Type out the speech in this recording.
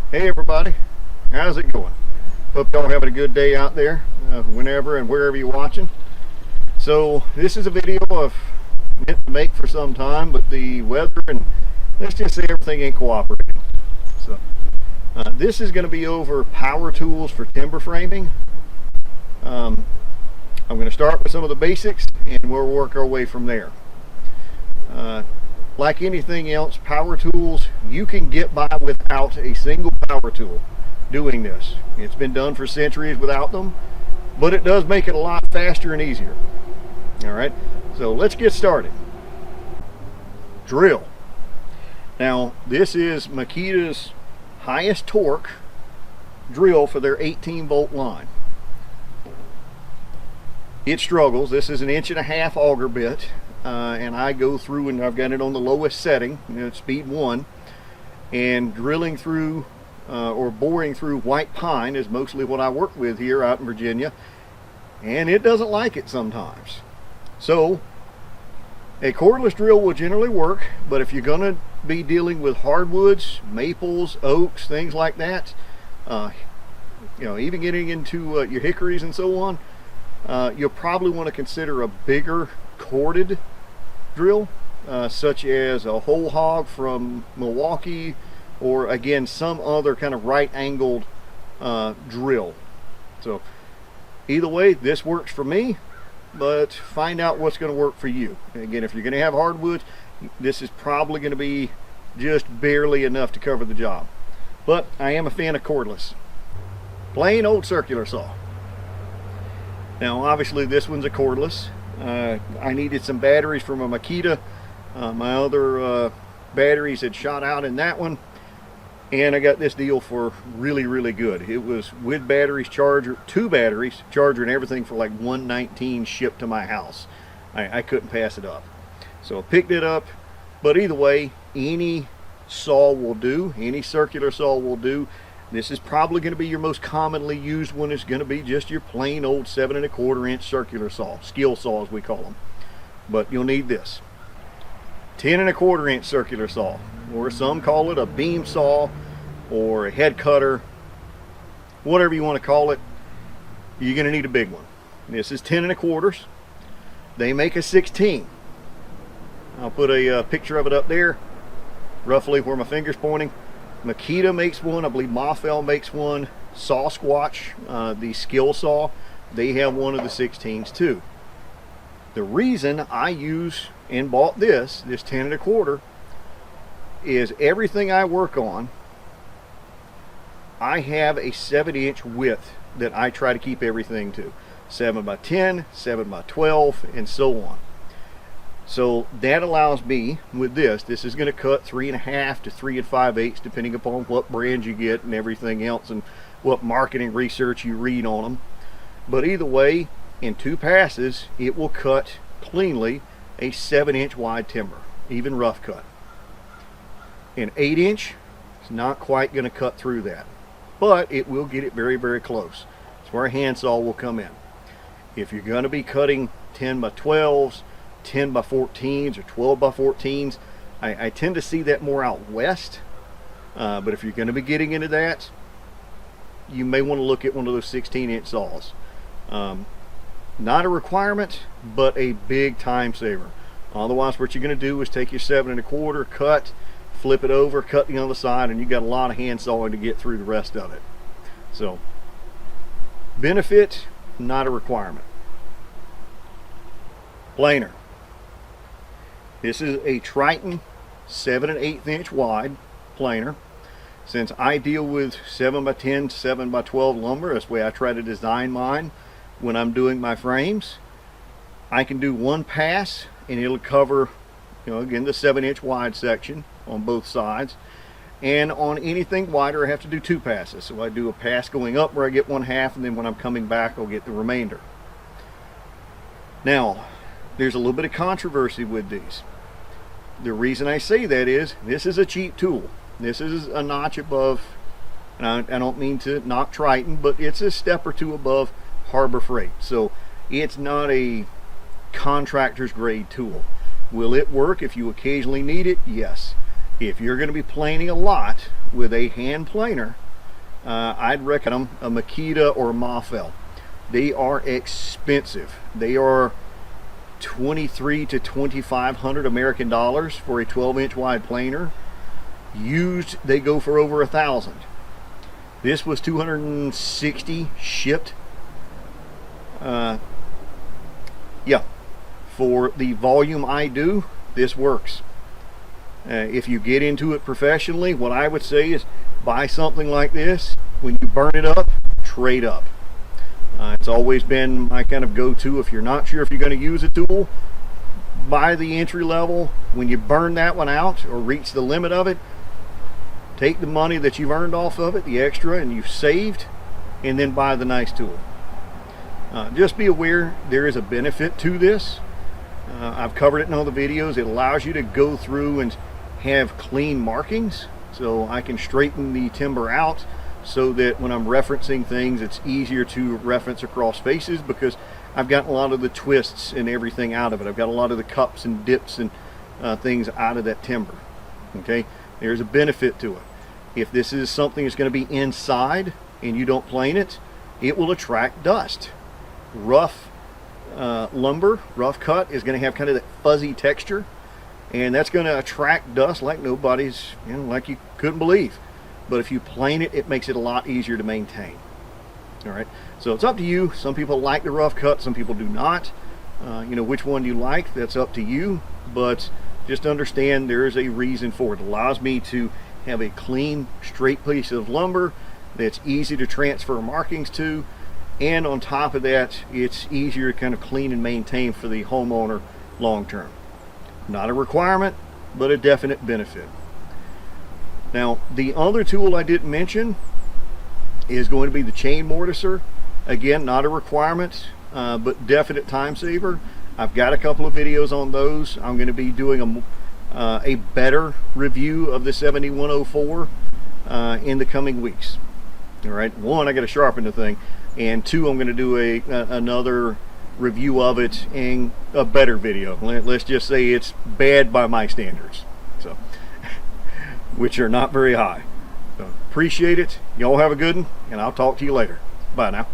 Hey everybody, how's it going? Hope y'all having a good day out there, whenever and wherever you're watching. So this is a video I've meant to make for some time, but the weather and let's just say everything ain't cooperating. So this is going to be over power tools for timber framing. I'm going to start with some of the basics and we'll work our way from there. Like anything else, power tools, you can get by without a single power tool doing this. It's been done for centuries without them, but it does make it a lot faster and easier. All right, so let's get started. Drill. Now, this is Makita's highest torque drill for their 18-volt line. It struggles. This is an 1.5-inch auger bit. And I go through and I've got it on the lowest setting, speed 1, and drilling through or boring through white pine is mostly what I work with here out in Virginia, and it doesn't like it sometimes. So a cordless drill will generally work, but if you're going to be dealing with hardwoods, maples, oaks, things like that, even getting into your hickories and so on, you'll probably want to consider a bigger corded drill, such as a whole hog from Milwaukee, or again some other kind of right angled drill. So either way, this works for me, but find out what's going to work for you. And again, if you're going to have hardwood, this is probably going to be just barely enough to cover the job, but I am a fan of cordless. Plain old circular saw. Now obviously this one's a cordless. I needed some batteries from a Makita. My other batteries had shot out in that one, and I got this deal for really good. It was with batteries, charger, 2 batteries, charger, and everything for like $119 shipped to my house. I couldn't pass it up, so I picked it up. But either way, any saw will do. Any circular saw will do. This is probably going to be your most commonly used one. Is going to be just your plain old 7.25-inch circular saw, skill saw as we call them. But you'll need this 10.25-inch circular saw, or some call it a beam saw or a head cutter, whatever you want to call it. You're going to need a big one. This is 10.25. They make a 16. I'll put a picture of it up there, roughly where my finger's pointing. Makita makes one, I believe Mafell makes one. Sasquatch, the skill saw, they have one of the 16s too. The reason I use and bought this 10.25, is everything I work on, I have a 7-inch width that I try to keep everything to. 7x10, 7x12, and so on. So that allows me, with this is going to cut 3.5 to 3 5/8, depending upon what brand you get and everything else, and what marketing research you read on them. But either way, in 2 passes, it will cut cleanly a 7-inch wide timber, even rough cut. An 8-inch is not quite going to cut through that, but it will get it very close. That's where a handsaw will come in. If you're going to be cutting 10x12s, 10x14s, or 12x14s, I tend to see that more out west, but if you're going to be getting into that, you may want to look at one of those 16-inch saws. Not a requirement, but a big time saver. Otherwise, what you're going to do is take your 7.25, cut, flip it over, cut the other side, and you got a lot of hand sawing to get through the rest of it. So benefit, not a requirement. Planer. This is a Triton 7 1/8-inch wide planer. Since I deal with 7x10, 7x12 lumber, that's the way I try to design mine when I'm doing my frames, I can do 1 pass and it'll cover, again, the 7-inch wide section on both sides. And on anything wider, I have to do 2 passes. So I do a pass going up where I get 1/2, and then when I'm coming back, I'll get the remainder. Now, there's a little bit of controversy with these. The reason I say that is this is a cheap tool. This is a notch above, and I don't mean to knock Triton, but it's a step or 2 above Harbor Freight. So it's not a contractor's grade tool. Will it work if you occasionally need it? Yes. If you're going to be planing a lot, with a hand planer, I'd recommend a Makita or Mafel. They are expensive. They are $2,300 to $2,500 American dollars for a 12-inch wide planer. Used, they go for over $1,000. This was $260 shipped. Yeah, for the volume I do, this works. If you get into it professionally, what I would say is buy something like this. When you burn it up, trade up. It's always been my kind of go-to. If you're not sure if you're going to use a tool, buy the entry level. When you burn that one out or reach the limit of it, take the money that you've earned off of it, the extra, and you've saved, and then buy the nice tool. Just be aware there is a benefit to this. I've covered it in all the videos. It allows you to go through and have clean markings, so I can straighten the timber out so that when I'm referencing things, it's easier to reference across faces, because I've gotten a lot of the twists and everything out of it. I've got a lot of the cups and dips and things out of that timber. Okay, there's a benefit to it. If this is something that's going to be inside and you don't plane it, it will attract dust. Rough lumber, rough cut, is going to have kind of that fuzzy texture, and that's going to attract dust like nobody's, like you couldn't believe. But if you plane it, it makes it a lot easier to maintain. All right, so it's up to you. Some people like the rough cut, some people do not. Which one you like, that's up to you. But just understand there is a reason for it. It allows me to have a clean, straight piece of lumber that's easy to transfer markings to, and on top of that, it's easier to kind of clean and maintain for the homeowner long term. Not a requirement, but a definite benefit. Now, the other tool I didn't mention is going to be the chain mortiser. Again, not a requirement, but definite time saver. I've got a couple of videos on those. I'm going to be doing a better review of the 7104 in the coming weeks. All right, one, I got to sharpen the thing, and two, I'm going to do another review of it in a better video. Let's just say it's bad by my standards, so which are not very high. So appreciate it. Y'all have a good one, and I'll talk to you later. Bye now.